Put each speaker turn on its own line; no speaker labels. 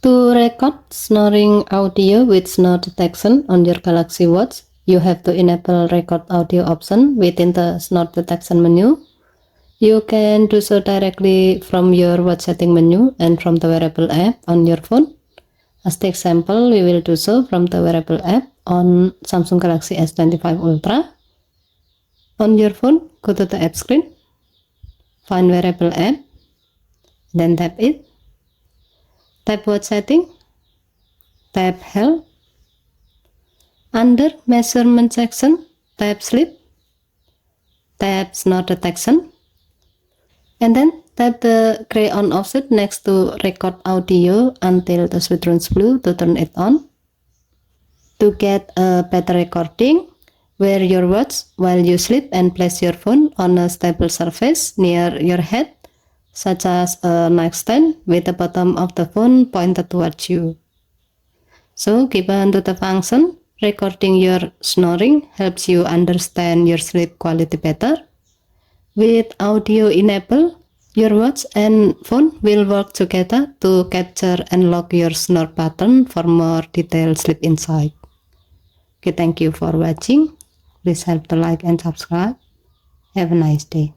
To record snoring audio with snore detection on your Galaxy Watch, you have to enable record audio option within the snore detection menu. You can do so directly from your watch setting menu and from the Wearable app on your phone. As the example, we will do so from the Wearable app on Samsung Galaxy S25 Ultra. On your phone, go to the app screen, find Wearable app, then tap it. Tap watch setting, tap health. Under measurement section, tap sleep, tap snore detection, and then tap the gray on offset next to record audio until the switch turns blue to turn it on. To get a better recording, wear your watch while you sleep and place your phone on a stable surface near your head, such as a nightstand with the bottom of the phone pointed towards you. So, given to the function, recording your snoring helps you understand your sleep quality better. With audio enabled, your watch and phone will work together to capture and log your snore pattern for more detailed sleep insight. Okay, thank you for watching. Please help to like and subscribe. Have a nice day.